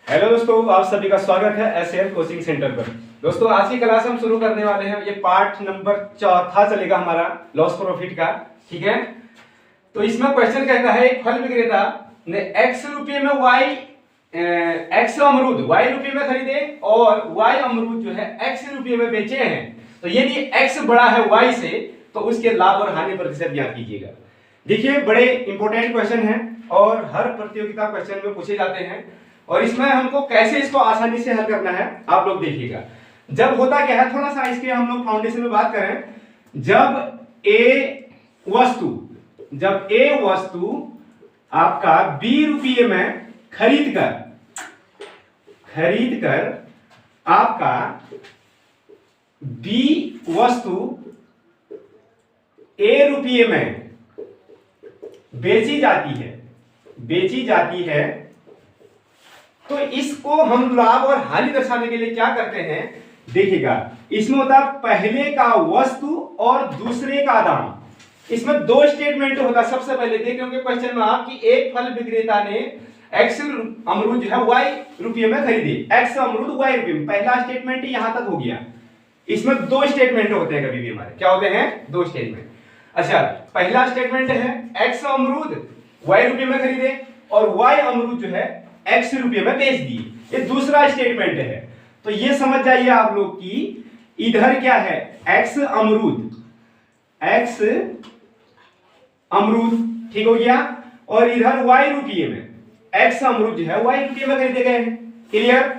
Hello दोस्तों, आप सभी का स्वागत है एसएल कोचिंग सेंटर पर। दोस्तों आज की क्लास हम शुरू करने वाले हैं। ये पार्ट नंबर 4 चलेगा हमारा लॉस प्रॉफिट का। ठीक है, तो इसमें क्वेश्चन कहता है एक फल विक्रेता ने x रुपये में x अमरूद y रुपये में खरीदे और y अमरूद जो है x रुपये में बेचे हैं। तो यदि x बड़ा है y से तो उसके लाभ और हानि प्रतिशत ज्ञात कीजिएगा। देखिए, बड़े इंपॉर्टेंट क्वेश्चन हैं और हर प्रतियोगिता क्वेश्चन में पूछे जाते हैं और इसमें हमको कैसे इसको आसानी से हल करना है आप लोग देखिएगा। जब होता क्या है, थोड़ा सा इसके हम लोग फाउंडेशन में बात करें। जब ए वस्तु आपका b रुपये में खरीद कर आपका b वस्तु a रुपये में बेची जाती है तो इसको हम लाभ और हानि दर्शाने के लिए क्या करते हैं, देखिएगा। इसमें होता है पहले का वस्तु और दूसरे का दाम। इसमें दो स्टेटमेंट होता है। सबसे पहले देख रहे क्वेश्चन में आप कि एक फल विक्रेता ने x अमरूद जो है y रुपये में खरीदे, x अमरूद y रुपये में। पहला स्टेटमेंट यहां तक हो गया। इसमें दो स्टेटमेंट होते हैं, कभी भी हमारे क्या होते हैं, दो स्टेटमेंट। अच्छा, पहला स्टेटमेंट है x अमरूद y रुपये में खरीदे और y अमरूद जो है x रुपये में बेच दिए। ये दूसरा स्टेटमेंट है। तो ये समझ जाइए आप लोग कि इधर क्या है, x अमरूद ठीक हो गया, और इधर y रुपये में x अमरूद जो है y रुपये में खरीदे गए हैं। क्लियर।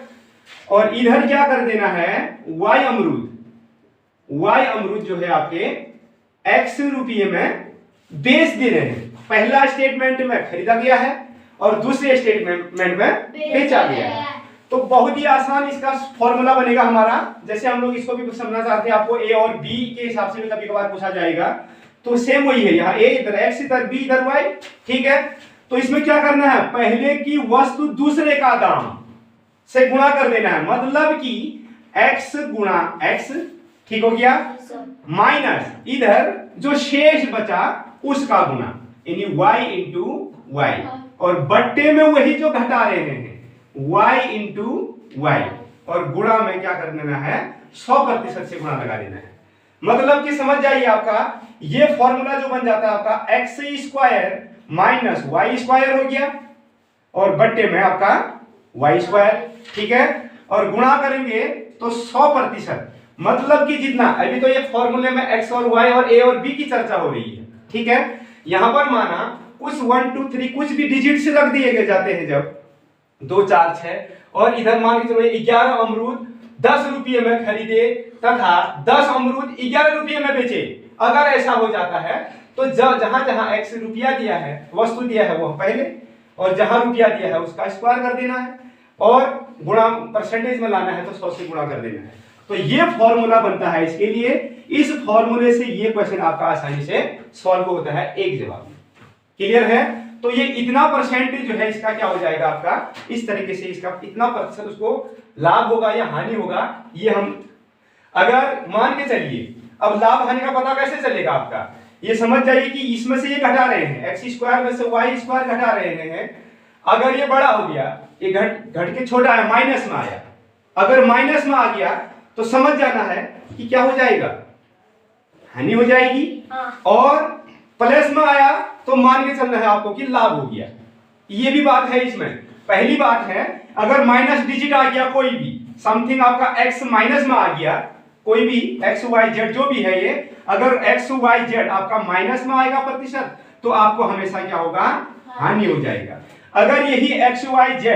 और इधर क्या कर देना है, y अमरूद जो है आपके x रुपये में बेच दे रहे हैं। पहला स्टेटमेंट में खरीदा गया है और दूसरे स्टेटमेंट में बेचा गया है। तो बहुत ही आसान इसका फॉर्मूला बनेगा हमारा। जैसे हम लोग इसको भी समझना चाहते हैं, आपको a और b के हिसाब से भी कभी कभार पूछा जाएगा, तो सेम वही है। यहाँ a इधर x इधर b इधर y। ठीक है, तो इसमें क्या करना है, पहले की वस्तु दूसरे का दाम से गुणा कर देना है। मतलब कि x गुणा x ठीक हो गया, माइनस इधर जो शेष बचा उसका गुणा, यानी y इंटू y, और बट्टे में वही जो घटा रहे हैं y इंटू y, और गुणा में क्या कर देना है, 100% से गुणा लगा देना है। मतलब कि समझ जाइए, आपका ये फॉर्मूला जो बन जाता है आपका x square minus y square हो गया और बट्टे में आपका y स्क्वायर। ठीक है, और गुणा करेंगे तो 100%। मतलब कि जितना अभी तो ये फॉर्मूले में x और y और a और b की चर्चा हो रही है। ठीक है, यहां पर माना कुछ 1 2 3 कुछ भी डिजिट से रख दिए जाते हैं, जब 2 4 6, और इधर मान के चलो 11 अमरूद 10 रुपये में खरीदे तथा 10 अमरूद 11 रुपये में बेचे। अगर ऐसा हो जाता है तो जहां जहां x रुपया दिया है, वस्तु दिया है, वो पहले, और जहां रुपया दिया है उसका स्क्वायर कर देना है, और गुणा परसेंटेज में लाना है तो 100 से गुणा कर देना है। तो ये फॉर्मूला बनता है इसके लिए। इस फॉर्मूले से ये क्वेश्चन आपका आसानी से सॉल्व होता है एक जवाब में। क्लियर है। तो ये इतना परसेंटेज जो है इसका क्या हो जाएगा आपका, इस तरीके से इसका इतना प्रतिशत उसको लाभ होगा या हानि होगा, ये हम अगर मान के चलिए। अब लाभ हानि का पता कैसे चलेगा आपका, ये समझ जाइए कि इसमें से ये घटा रहे हैं, x स्क्वायर में से y स्क्वायर घटा रहे हैं। अगर ये बड़ा हो गया, ये घट के छोटा है, माइनस में आया। अगर माइनस में आ गया तो समझ जाना है कि क्या हो जाएगा, हानि हो जाएगी। और प्लस में आया तो मान के चलना है आपको कि लाभ हो गया। ये भी बात है इसमें। पहली बात है, अगर माइनस डिजिट आ गया, कोई भी समथिंग आपका x माइनस में आ गया, कोई भी x y z जो भी है ये, अगर x y z आपका माइनस में आएगा प्रतिशत, तो आपको हमेशा क्या होगा, हानि हो जाएगा। अगर यही x y z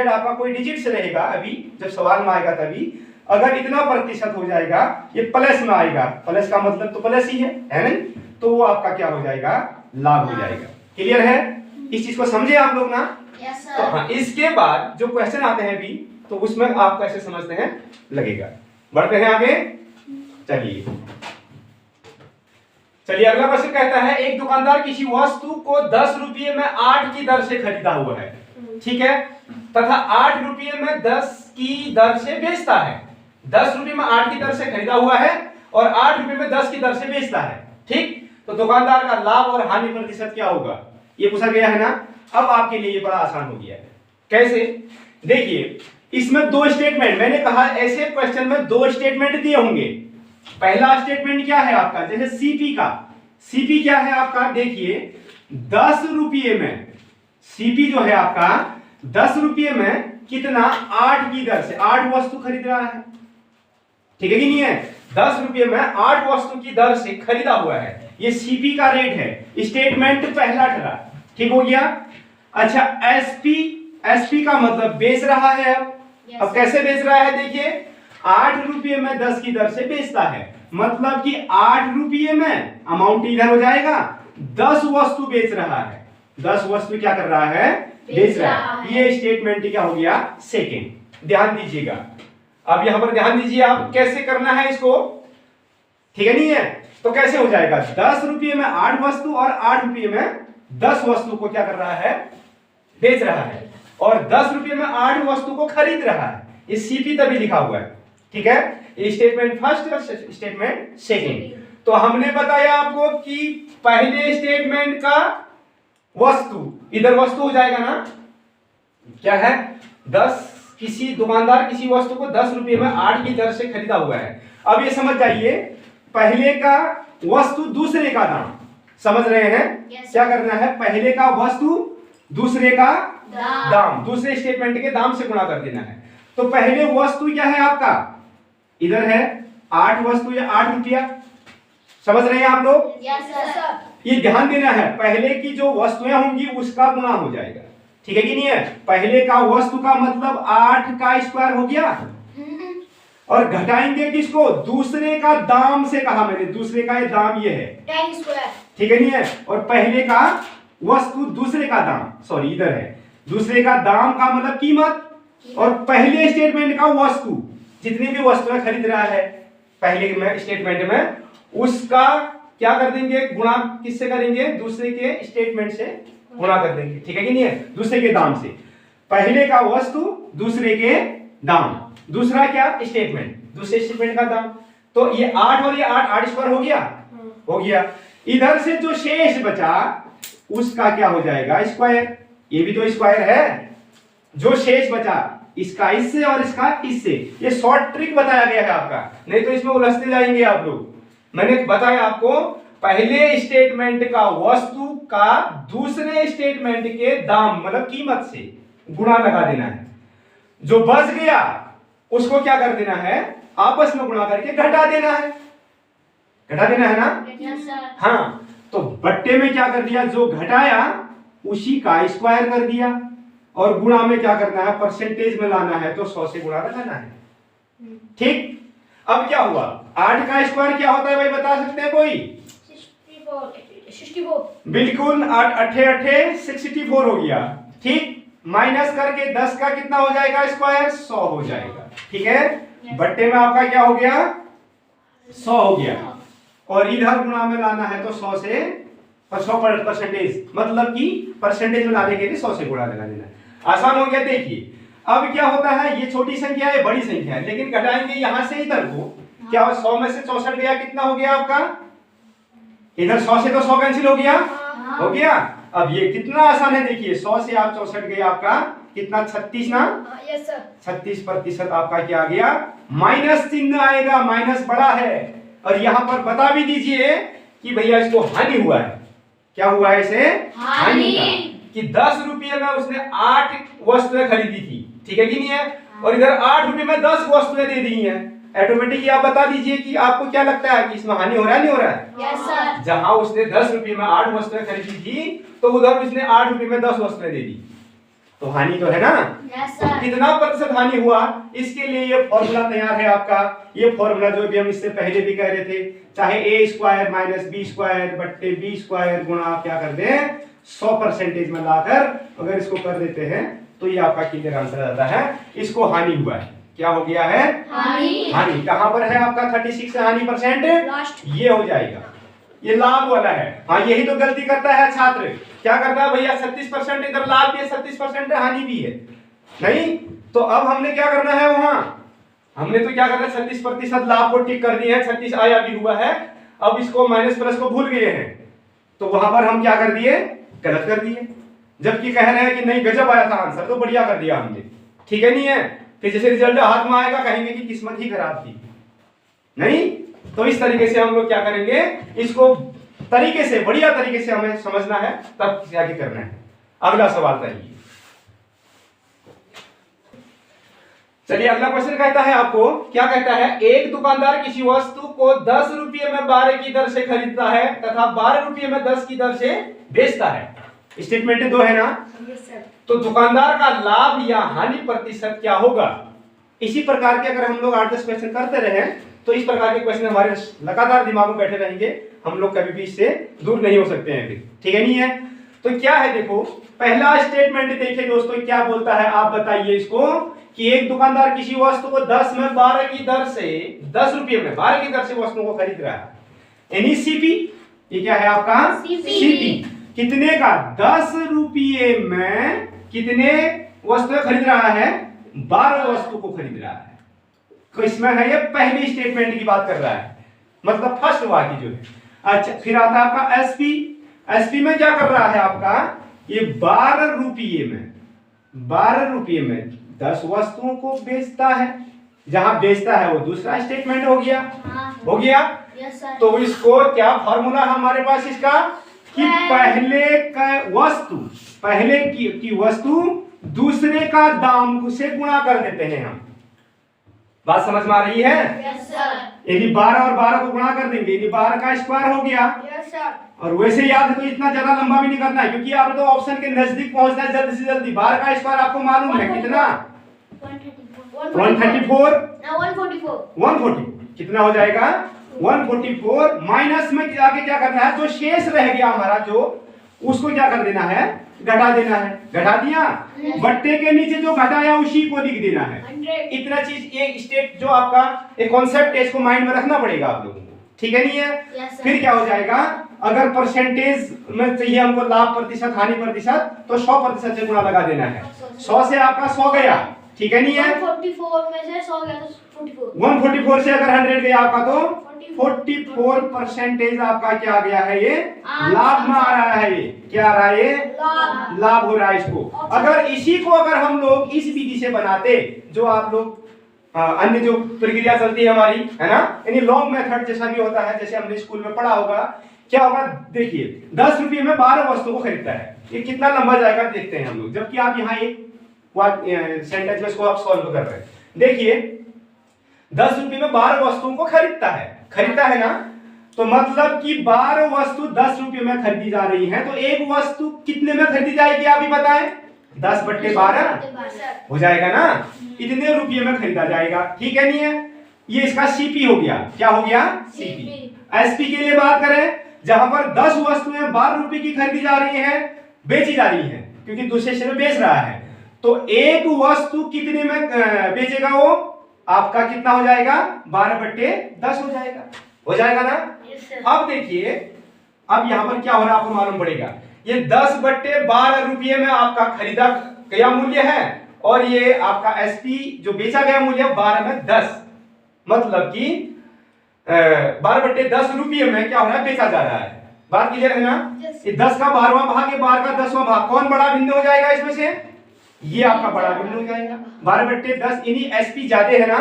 आपका कोई डिजिट से रहेगा, अभी जब सवाल में आएगा तभी, अगर इतना प्रतिशत हो जाएगा, ये प्लस में आएगा, प्लस का मतलब तो प्लस ही है नहीं, तो वो आपका क्या हो जाएगा, लाभ हो जाएगा। क्लियर है, इस चीज को समझे आप लोग ना। Yes sir. तो हाँ, इसके बाद जो क्वेश्चन आते हैं भी, तो उसमें आप कैसे समझते हैं लगेगा। बढ़ते हैं आगे, चलिए अगला क्वेश्चन कहता है एक दुकानदार किसी वस्तु को 10 रुपये में 8 की दर से खरीदा हुआ है, ठीक है, तथा 8 रुपये में 10 की दर से बेचता है। 10 रुपये में 8 की दर से खरीदा हुआ है और 8 रुपये में 10 की दर से बेचता है। ठीक, तो दुकानदार का लाभ और हानि प्रतिशत क्या होगा, ये पूछा गया है ना। अब आपके लिए ये बड़ा आसान हो गया है। कैसे देखिए इसमें दो स्टेटमेंट, मैंने कहा ऐसे क्वेश्चन में दो स्टेटमेंट दिए होंगे। पहला स्टेटमेंट क्या है आपका, जैसे सीपी का, सीपी क्या है आपका, देखिए 10 रुपये में सीपी जो है आपका 10 रुपये में कितना 8 की दर से 8 वस्तु खरीद रहा है, ठीक है कि नहीं है। 10 रुपये में 8 वस्तु की दर से खरीदा हुआ है, ये सीपी का रेट है। स्टेटमेंट पहला ठहरा, ठीक हो गया। अच्छा एसपी, एसपी का मतलब बेच रहा है। अब कैसे बेच रहा है, देखिए 8 रुपये में 10 की दर से बेचता है, मतलब कि 8 रुपये में अमाउंट इधर हो जाएगा, 10 वस्तु बेच रहा है, 10 वस्तु क्या कर रहा है, बेच रहा है। ये स्टेटमेंट क्या हो गया, सेकेंड। ध्यान दीजिएगा, अब यहां पर ध्यान दीजिए आप कैसे करना है इसको, ठीक है नहीं है। तो कैसे हो जाएगा, 10 रुपये में 8 वस्तु और 8 रुपये में 10 वस्तु को क्या कर रहा है, बेच रहा है, और 10 रुपये में 8 वस्तु को खरीद रहा है। ये सीपी तभी लिखा हुआ है, ठीक है। ये स्टेटमेंट फर्स्ट और स्टेटमेंट सेकेंड। तो हमने बताया आपको कि पहले स्टेटमेंट का वस्तु, इधर वस्तु हो जाएगा ना, क्या है 10, किसी दुकानदार किसी वस्तु को 10 रुपये में 8 की दर से खरीदा हुआ है। अब ये समझ जाइए, पहले का वस्तु दूसरे का दाम, समझ रहे हैं। क्या करना है, पहले का वस्तु दूसरे का दाम, दूसरे स्टेटमेंट के दाम से गुणा कर देना है। तो पहले वस्तु क्या है आपका, इधर है 8 वस्तु या 8 रुपया, समझ रहे हैं आप लोग। ये ध्यान देना है, पहले की जो वस्तुएं होंगी उसका गुणा हो जाएगा, ठीक है कि नहीं है। पहले का वस्तु का मतलब 8 का स्क्वायर हो गया, और घटाएंगे किसको, दूसरे का दाम से कहा मैंने, दूसरे का ये दाम ये है 10 स्क्वायर, ठीक है नहीं है। और पहले का वस्तु दूसरे का दाम, सॉरी इधर है, दूसरे का दाम का मतलब कीमत, और पहले स्टेटमेंट का वस्तु, जितनी भी वस्तुएं खरीद रहा है पहले में स्टेटमेंट में, उसका क्या कर देंगे, गुणा किससे करेंगे, दूसरे के स्टेटमेंट से गुणा कर देंगे, ठीक है कि नहीं है, दूसरे के दाम से। पहले का वस्तु दूसरे के दाम, दूसरा क्या स्टेटमेंट, दूसरे स्टेटमेंट का दाम। तो ये 8 और ये 8 स्क्वायर हो गया, हो गया। इधर से जो शेष बचा उसका क्या हो जाएगा, स्क्वायर, ये भी तो स्क्वायर है। जो शेष बचा इसका इससे और इसका इससे, ये शॉर्ट ट्रिक बताया गया है आपका, नहीं तो इसमें उलझते जाएंगे आप लोग। मैंने बताया आपको पहले स्टेटमेंट का वस्तु का दूसरे स्टेटमेंट के दाम मतलब कीमत से गुणा लगा देना है, जो बच गया उसको क्या कर देना है, आपस में गुणा करके घटा देना है, घटा देना है ना। हाँ, तो बट्टे में क्या कर दिया, जो घटाया उसी का स्क्वायर कर दिया, और गुणा में क्या करना है, परसेंटेज में लाना है, तो 100 से गुणा लगाना है, ठीक। अब क्या हुआ, 8 का स्क्वायर क्या होता है भाई, बता सकते हैं कोई, 64। बिल्कुल, 8 8 8 64 हो गया, ठीक। माइनस करके 10 का कितना हो जाएगा स्क्वायर, 100 हो जाएगा, ठीक है। बट्टे में आपका क्या हो गया, 100 हो गया, और इधर गुणा में लाना है तो 100 से 100 परसेंटेज, मतलब कि परसेंटेज में लाने के लिए 100 से गुणा लगा देना है। आसान हो गया। देखिए अब क्या होता है, ये छोटी संख्या है, बड़ी संख्या है, लेकिन घटाएंगे यहां से इधर को, क्या 100 में से 64 गया, कितना हो गया आपका, इधर 100 से तो 100 कैंसिल हो गया, हो गया। अब ये कितना आसान है, देखिए 100 से आप 64 गए, आपका कितना 36 ना, यस सर, 36% आपका क्या आ गया, माइनस चिन्ह आएगा, माइनस बड़ा है। और यहां पर बता भी दीजिए कि भैया इसको हानि हुआ है, क्या हुआ है इसे, हानि का, कि 10 रुपये में उसने 8 वस्तुएं खरीदी थी, ठीक है कि नहीं है, और इधर 8 रुपये में 10 वस्तुएं दे दी हैं। ऑटोमेटिकली आप बता दीजिए कि आपको क्या लगता है कि इसमें हानि हो रहा है, नहीं हो रहा है। यस सर, जहां उसने 10 रुपये में 8 वस्तुएं खरीदी थी, तो उधर उसने 8 रुपये में 10 वस्तुएं दे दी, तो हानि तो है ना। यस सर, कितना प्रतिशत हानि हुआ, इसके लिए ये फॉर्मूला तैयार है आपका। ये फॉर्मूला जो भी हम इससे पहले भी कह रहे थे, चाहे a square minus B square बट्टे बी स्क्वायर गुणा क्या कर दें 100% में लाकर अगर इसको कर देते हैं तो ये आपका क्लियर आंसर आता है। इसको हानि हुआ है, क्या हो गया है, हानि। हानि कहां पर है आपका, 36 से हानि परसेंट लास्ट, ये हो जाएगा, ये लाभ वाला है। हाँ, यही तो गलती करता है छात्र, क्या करता है भैया 36% इधर लाभ भी है, 36% हानि भी है, नहीं। तो अब हमने क्या करना है, वहां हमने तो क्या करना है, 36% लाभ को टिक कर दिए हैं, 36 आया भी हुआ है। अब इसको माइनस प्लस को भूल गए हैं, तो वहां पर हम क्या कर दिए, गलत कर दिए, जबकि कह रहे हैं कि नहीं गजब आया था आंसर, तो बढ़िया कर दिया हमने, ठीक है नहीं है? फिर जैसे रिजल्ट हाथ में आएगा कहेंगे कि किस्मत ही खराब थी। नहीं, तो इस तरीके से हम लोग क्या करेंगे, इसको तरीके से, बढ़िया तरीके से हमें समझना है, तब क्या करना है। अगला सवाल चाहिए। चलिए अगला क्वेश्चन कहता है आपको, क्या कहता है, एक दुकानदार किसी वस्तु को 10 रुपये में 12 की दर से खरीदता है तथा 12 रुपये में 10 की दर से बेचता है। स्टेटमेंट दो है ना? Yes sir. तो दुकानदार का लाभ या हानि प्रतिशत क्या होगा? इसी प्रकार के अगर हम लोग 8-10 क्वेश्चन करते रहे तो इस प्रकार के क्वेश्चन हमारे लगातार दिमाग में बैठे रहेंगे, हम लोग कभी भी इससे दूर नहीं हो सकते हैं फिर, ठीक है नहीं है? तो क्या है, देखो पहला स्टेटमेंट देखिए दोस्तों, क्या बोलता है आप बताइए इसको, कि एक दुकानदार किसी वस्तु को 10 में 12 की दर से, 10 रुपये में 12 की दर से वस्तुओं को खरीद रहा है, यानी सीपी। ये क्या है आपका? सीपी। कितने का? 10 रुपये में कितने वस्तुएं खरीद रहा है? 12 वस्तु को खरीद रहा है। तो इसमें है, ये पहली स्टेटमेंट की बात कर रहा है, मतलब फर्स्ट वाक्य जो है। अच्छा, फिर आता है आपका एसपी। एसपी में क्या कर रहा है आपका, ये 12 रुपये में, 12 रुपये में 10 वस्तुओं को बेचता है। जहां बेचता है वो दूसरा स्टेटमेंट हो गया। हो गया? Yes sir. तो इसको क्या फॉर्मूला हमारे पास इसका, कि पहले का वस्तु, पहले की वस्तु दूसरे का दाम से गुणा कर देते हैं हम। बात समझ में आ रही है? Yes sir. यदि 12 और 12 को गुणा कर देंगे, यदि 12 का स्क्वायर हो गया। Yes sir. और वैसे याद है तो इतना ज्यादा लंबा भी नहीं करना है, क्योंकि आप तो ऑप्शन के नजदीक पहुंचना है जल्दी से जल्दी। 12 का स्क्वायर आपको मालूम है कितना? 134। 140 कितना हो जाएगा? 144 माइनस में आगे क्या करना है, जो शेष रह गया हमारा, जो उसको क्या कर देना है, घटा देना है। घटा दिया, बट्टे के नीचे जो घटाया उसी को लिख देना है। 100। इतना चीज, ये स्टेप जो आपका एक कॉन्सेप्ट है, इसको माइंड में रखना पड़ेगा आप लोगों को, ठीक है नहीं है? Yes, फिर क्या हो जाएगा, अगर परसेंटेज में चाहिए हमको लाभ प्रतिशत हानि प्रतिशत, तो 100% से गुणा लगा देना है। 100 से आपका 100 गया, ठीक है नहीं है? 144 में से 100 गया तो 44। 144 से अगर 100 गया आपका तो 44% आपका क्या आ गया है, ये लाभ में आ रहा है। ये क्या आ रहा है, ये लाभ हो रहा है इसको। अगर इसी को अगर हम लोग इस विधि से बनाते, जो आप लोग अन्य जो प्रक्रिया चलती है हमारी, है ना, यानी लॉन्ग मेथड जैसा भी होता है, जैसे हमने स्कूल में पढ़ा होगा, क्या होगा देखिए, 10 रुपये में 12 वस्तुओं को खरीदता है, ये कितना लंबा जाएगा देखते हैं हम लोग। जबकि आप यहाँ एक सेंटेंस में इसको आप सॉल्व कर रहे हैं, देखिए 10 रुपये में 12 वस्तुओं को खरीदता है ना, तो मतलब कि 12 वस्तु 10 रुपये में खरीदी जा रही है, तो एक वस्तु कितने में खरीदी जाएगी आप ही बताएं? 10/12 हो जाएगा ना, इतने रुपये में खरीदा जाएगा, ठीक है नहीं है? ये इसका सीपी हो गया। क्या हो गया? सीपी। एसपी के लिए बात करें, जहां पर 10 वस्तुएं 12 रुपए की खरीदी जा रही है, बेची जा रही है, क्योंकि दूसरे से बेच रहा है, तो एक वस्तु कितने में बेचेगा वो? आपका कितना हो जाएगा? 12/10 हो जाएगा ना? अब देखिए, अब यहां पर क्या हो रहा है आपको मालूम पड़ेगा, ये 10/12 रुपये में आपका खरीदा गया मूल्य है, और ये आपका एसपी जो बेचा गया मूल्य 12 में 10, मतलब कि 12/10 रुपये में क्या हो रहा है, बेचा जा रहा है। बात क्लियर है ना? ये 10 का 12वां भाग, ये 12 का 10वां भाग, कौन बड़ा भिन्न हो जाएगा इसमें से? ये आपका बड़ा भिन्न हो जाएगा। 12/10 यानी एसपी ज्यादा है ना,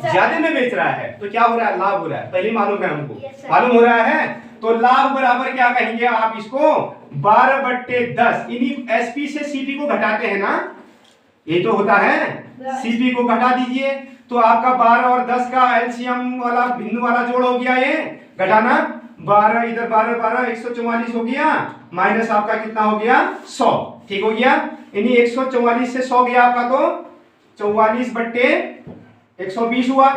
ज्यादा में बेच रहा है, तो क्या हो रहा है? लाभ हो रहा है। पहले मालूम है हमको, मालूम हो रहा है, तो लाभ बराबर क्या कहेंगे आप इसको? 12/10 यानी एसपी से सीपी को घटाते हैं ना, ये तो होता है, सीपी को घटा दीजिए, तो आपका 12 और 10 का एलसीएम वाला भिन्न वाला जोड़ हो गया, ये घटाना 12, इधर 12 144 हो गया, माइनस आपका कितना हो गया? 100, ठीक हो गया। यानी 144 से 100 गया आपका, तो 44/120 हुआ।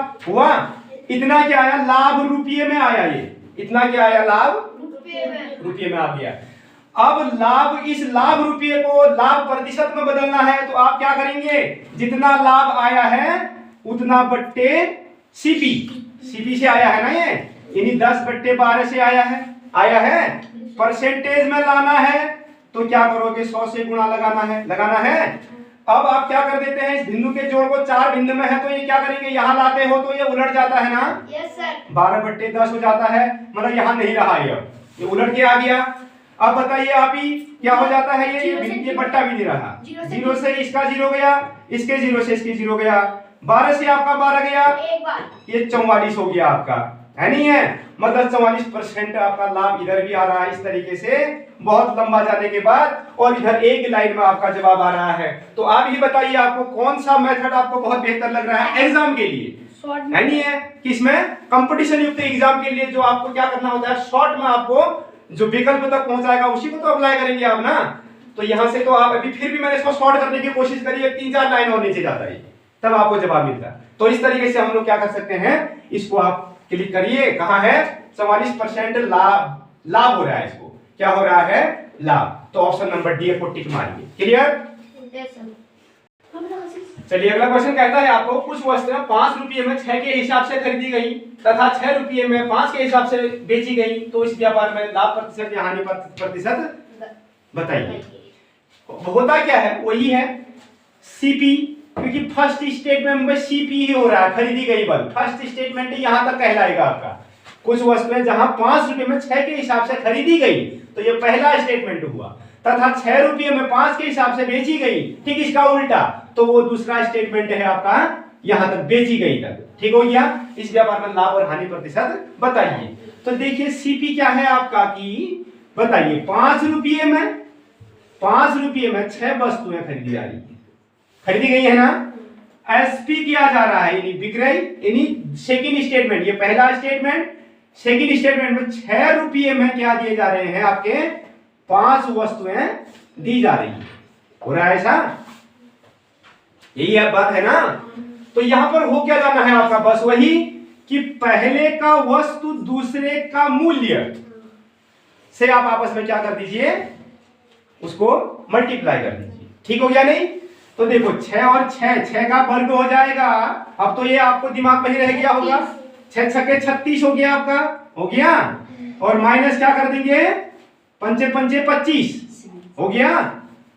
इतना क्या आया? लाभ रुपये में आया। ये इतना क्या आया? लाभ रुपये में आ गया। अब लाभ, इस लाभ रुपये को लाभ प्रतिशत में बदलना है, तो आप क्या करेंगे? जितना लाभ आया है उतना बट्टे सीपी से आया है ना, ये यानी 10/12 से आया है। परसेंटेज में लाना है तो क्या करोगे? 100 से गुणा लगाना है। अब आप क्या कर देते हैं, इस बिंदु के जोड़ को 4 बिंदु में है, तो ये क्या करेंगे? यहाँ लाते हो तो ये उलट जाता है ना, यस सर, 12/10 हो जाता है, मतलब यहाँ नहीं रहा, ये उलट के आ गया। अब बताइए आप ही क्या हो जाता है, ये बट्टा भी दे रहा, जीरो से इसका जीरो गया, इसके जीरो से इसकी जीरो गया, 12 से आपका 12 गया, एक बार ये 44 हो गया आपका, है नहीं है? मतलब 44% आपका लाभ इधर भी आ रहा है इस तरीके से, बहुत लंबा जाने के बाद, और इधर एक लाइन में आपका जवाब आ रहा है। तो आप ही बताइए आपको कौन सा मेथड आपको बहुत बेहतर लग रहा है एग्जाम के लिए, है नहीं है? किसमें? कंपटीशन युक्त एग्जाम के लिए जो आपको क्या करना होता है, शॉर्ट में आपको जो विकल्प तक पहुंचाएगा उसी को तो अप्लाई करेंगे आप ना। तो यहां से तो आप अभी फिर भी मैंने इसको शॉर्ट करने की कोशिश करी है, 3-4 लाइन और नीचे जाता है तब आपको जवाब मिलता है। तो इस तरीके से हम लोग क्या कर सकते हैं, इसको आप क्लिक करिए, कहां है 44% लाभ हो रहा है, इसको क्या हो रहा है, लाभ। तो ऑप्शन नंबर डी को टिक मारिए। क्लियर? चलिए अगला क्वेश्चन कहता है आपको कुछ वस्तुएं 5 रुपये में 6 के हिसाब से खरीदी गई तथा 6 रुपये में 5 के हिसाब से बेची गई, तो इस व्यापार में लाभ प्रतिशत या हानि प्रतिशत बताइए। होता क्या है, वही है सीपी, क्योंकि फर्स्ट स्टेटमेंट में सीपी ही हो रहा है, खरीदी गई बल, फर्स्ट स्टेटमेंट यहां तक कहलाएगा आपका। कुछ वस्तुएं जहां 5 रुपये में 6 के हिसाब से खरीदी गई, तो ये पहला स्टेटमेंट हुआ, तथा 6 रुपये में 5 के हिसाब से बेची गई, ठीक इसका उल्टा, तो वो दूसरा स्टेटमेंट है आपका, यहां तक बेची गई तक, ठीक हो गया। इस व्यापार में लाभ और हानि प्रतिशत बताइए। तो देखिए सीपी क्या है आपका की बताइए, 5 रुपये में 6 वस्तुएं खरीदी जा रही है, खरीदी गई है ना। एसपी किया जा रहा है यानी विक्रय, यानी सेकंड स्टेटमेंट, ये पहला स्टेटमेंट, सेकंड स्टेटमेंट में 6 रुपये में क्या दिए जा रहे हैं, आपके 5 वस्तुएं दी जा रही है, हो रहा है ऐसा, यही अब बात है ना। तो यहां पर हो क्या जाना है आपका, बस वही कि पहले का वस्तु दूसरे का मूल्य से आप आपस में क्या कर दीजिए, उसको मल्टीप्लाई कर दीजिए, ठीक हो गया नहीं। तो देखो 6 और 6 का वर्ग हो जाएगा, अब तो ये आपको दिमाग में ही रह गया होगा, 6 छक्के 36 हो गया आपका, हो गया, और माइनस क्या कर देंगे, 5 पंचे 25 हो गया,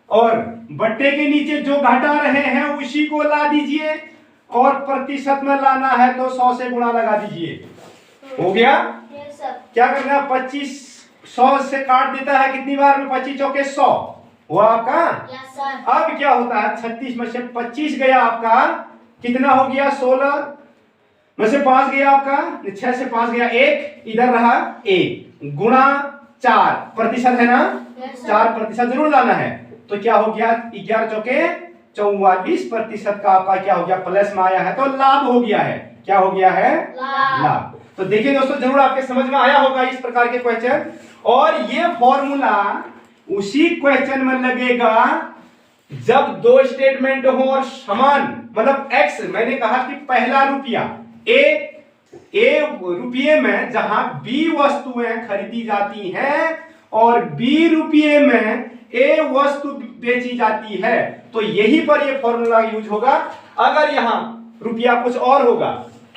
और बट्टे के नीचे जो घटा रहे हैं उसी को ला दीजिए, और प्रतिशत में लाना है तो 100 से गुणा लगा दीजिए, हो गया। क्या करना है, 25 100 से काट देता है कितनी बार में, 25 चौके 100 हुआ आपका। अब क्या होता है, 36 में से 25 गया आपका, कितना हो गया, 16 में से 5 गया आपका, 6 से 5 गया 1, इधर रहा 1, गुणा 4 प्रतिशत है ना, 4% जरूर लाना है। तो क्या हो गया, 11 चौके 44% का आपका क्या हो गया, प्लस में आया है, तो लाभ हो गया है, क्या हो गया है, लाभ। तो देखिए दोस्तों, जरूर आपके समझ में आया होगा इस प्रकार के क्वेश्चन, और ये फॉर्मूला उसी क्वेश्चन में लगेगा जब 2 स्टेटमेंट हो और समान, मतलब एक्स, मैंने कहा कि पहला रुपया ए रुपये में जहां बी वस्तुएं खरीदी जाती हैं और बी रुपये में ए वस्तु बेची जाती है, तो यही पर ये फॉर्मूला यूज होगा। अगर यहां रुपया कुछ और होगा,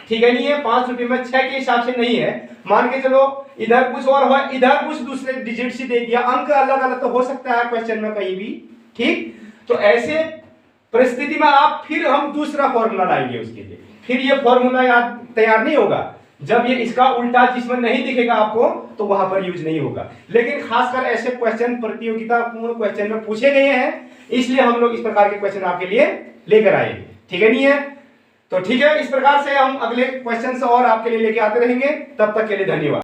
ठीक है, नहीं है 5 रुपये में 6 के हिसाब से नहीं है, मान के चलो इधर कुछ और है, इधर कुछ दूसरे डिजिट से दे दिया, अंक अलग अलग तो हो सकता है क्वेश्चन में कहीं भी, ठीक। तो ऐसे परिस्थिति में आप फिर हम दूसरा फॉर्मूला लाएंगे उसके लिए, फिर ये फॉर्मूला याद तैयार नहीं होगा, जब ये इसका उल्टा जिसमें नहीं दिखेगा आपको तो वहां पर यूज नहीं होगा। लेकिन खासकर ऐसे क्वेश्चन प्रतियोगिता पूर्ण क्वेश्चन में पूछे गए हैं, इसलिए हम लोग इस प्रकार के क्वेश्चन आपके लिए लेकर आए, ठीक है, नहीं है। तो ठीक है, इस प्रकार से हम अगले क्वेश्चन और आपके लिए लेके आते रहेंगे, तब तक के लिए धन्यवाद।